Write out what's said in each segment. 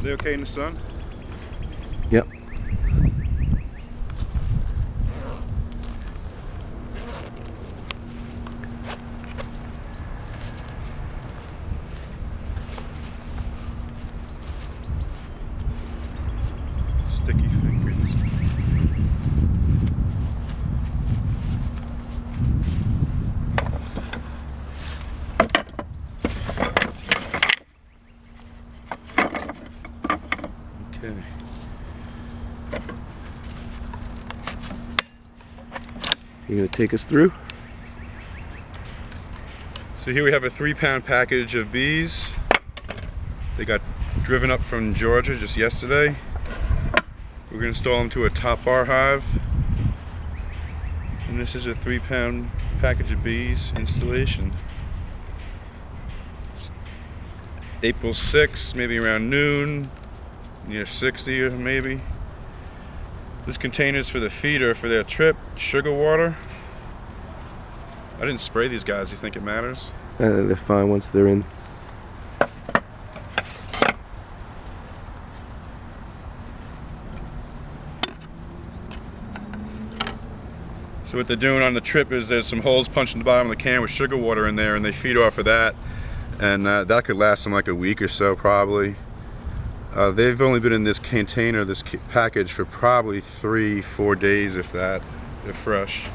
They okay in the sun? Yep. Sticky fingers. Okay. You gonna take us through? So here we have a 3-pound package of bees. They got driven up from Georgia just yesterday. We're going to install them to a top bar hive. And this is a 3-pound package of bees installation. It's April 6th, maybe around noon, near 60 or maybe. This container's for the feeder for their trip, sugar water. I didn't spray these guys, you think it matters? They're fine once they're in. So what they're doing on the trip is there's some holes punched in the bottom of the can with sugar water in there, and they feed off of that, and that could last them like a week or so probably. They've only been in this container, this package, for probably 3-4 days, if that. They're fresh.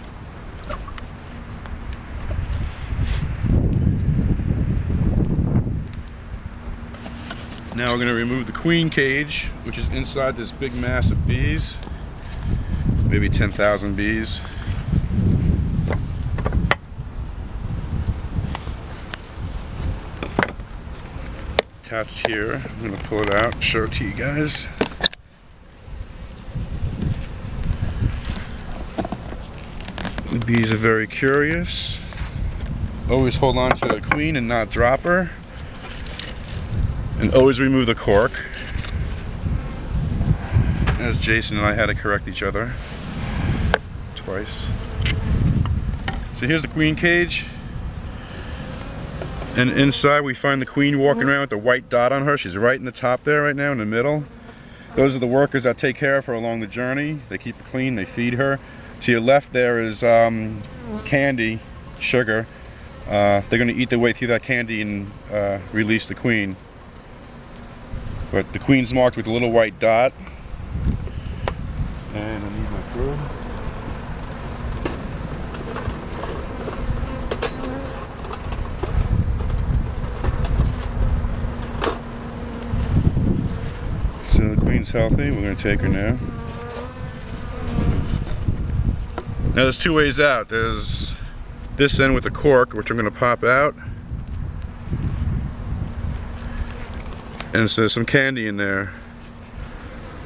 Now we're going to remove the queen cage, which is inside this big mass of bees. Maybe 10,000 bees. Attached here. I'm going to pull it out and show it to you guys. The bees are very curious. Always hold on to the queen and not drop her. And always remove the cork. As Jason and I had to correct each other twice. So here's the queen cage. And inside we find the queen walking around with the white dot on her. She's right in the top there right now in the middle. Those are the workers that take care of her along the journey. They keep her clean, they feed her. To your left there is candy, sugar. They're going to eat their way through that candy and release the queen. But the queen's marked with a little white dot. And I need my probe. So the queen's healthy. We're going to take her now. Now there's 2 ways out. There's this end with a cork, which I'm going to pop out. And so there's some candy in there.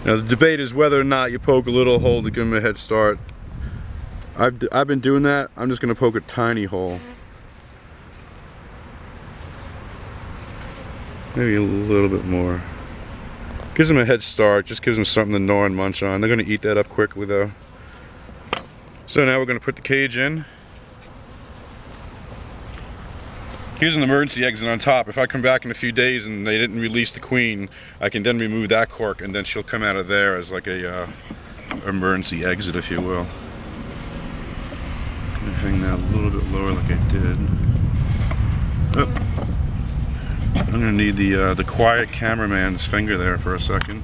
Now the debate is whether or not you poke a little hole to give them a head start. I've been doing that. I'm just going to poke a tiny hole. Maybe a little bit more. Gives them a head start, just gives them something to gnaw and munch on. They're going to eat that up quickly though. So now we're going to put the cage in. Here's an emergency exit on top. If I come back in a few days and they didn't release the queen, I can then remove that cork and then she'll come out of there as like a emergency exit, if you will. I'm going to hang that a little bit lower like I did. Oh. I'm going to need the quiet cameraman's finger there for a second.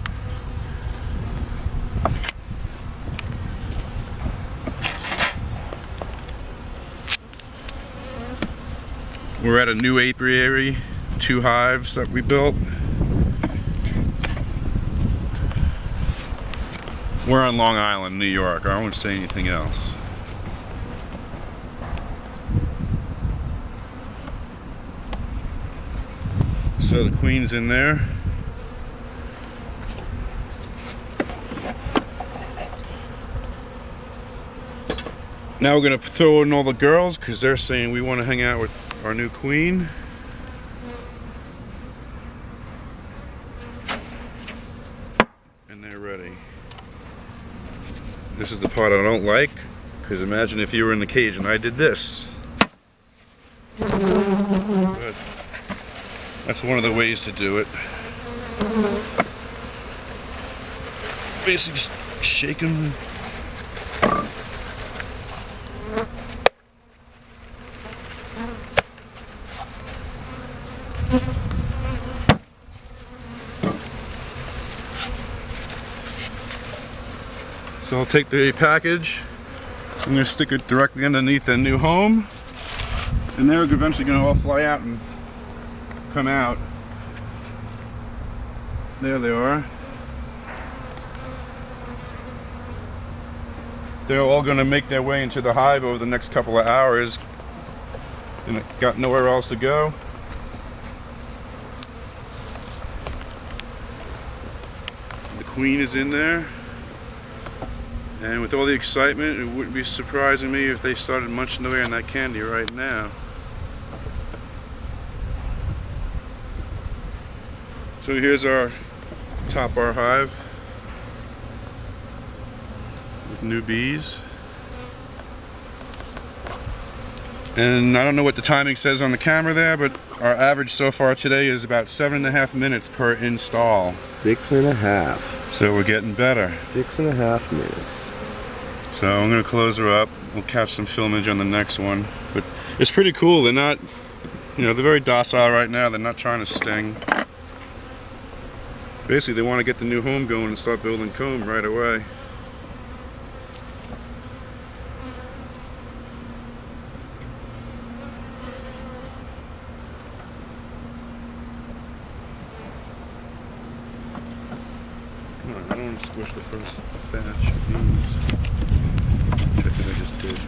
We're at a new apiary, 2 hives that we built. We're on Long Island, New York. I won't say anything else. So the queen's in there. Now we're going to throw in all the girls because they're saying we want to hang out with our new queen. And they're ready. This is the part I don't like, because imagine if you were in the cage and I did this. But that's one of the ways to do it. basically just shake them. So I'll take the package, I'm going to stick it directly underneath the new home, and they're eventually going to all fly out and come out. There they are. They're all going to make their way into the hive over the next couple of hours, and got nowhere else to go. The queen is in there. And with all the excitement, it wouldn't be surprising me if they started munching away on that candy right now. So here's our top bar hive with new bees. And I don't know what the timing says on the camera there, but our average so far today is about 7.5 minutes per install. 6.5. So we're getting better. 6.5 minutes. So I'm going to close her up. We'll catch some filmage on the next one. But it's pretty cool. They're not, they're very docile right now. They're not trying to sting. Basically, they want to get the new home going and start building comb right away. Alright, I don't want to squish the first batch of bees. Check that I just did.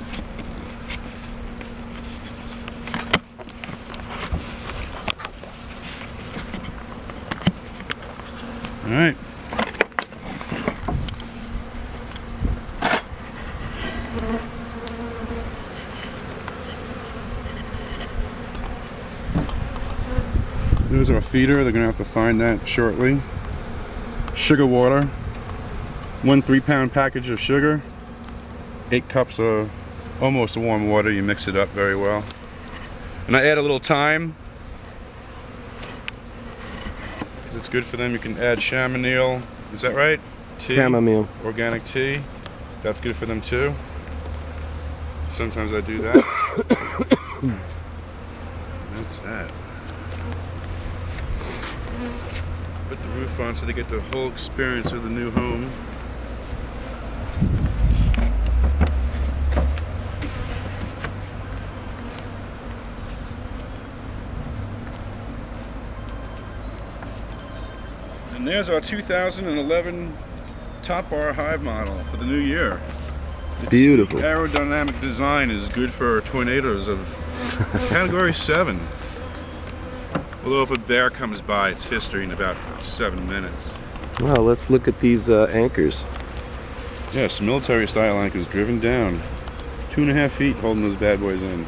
Alright. There's our feeder. They're going to have to find that shortly. Sugar water. 1 3-pound package of sugar. 8 cups of almost warm water. You mix it up very well. And I add a little thyme, because it's good for them. You can add chamomile. Is that right? Tea. Chamomile. Organic tea. That's good for them too. Sometimes I do that. That's that. Put the roof on so they get the whole experience of the new home. And there's our 2011 top bar hive model for the new year. It's beautiful. Aerodynamic design is good for tornadoes of category 7. Although if a bear comes by, it's history in about 7 minutes. Well, let's look at these anchors. Yes, military style anchors driven down. 2.5 feet holding those bad boys in.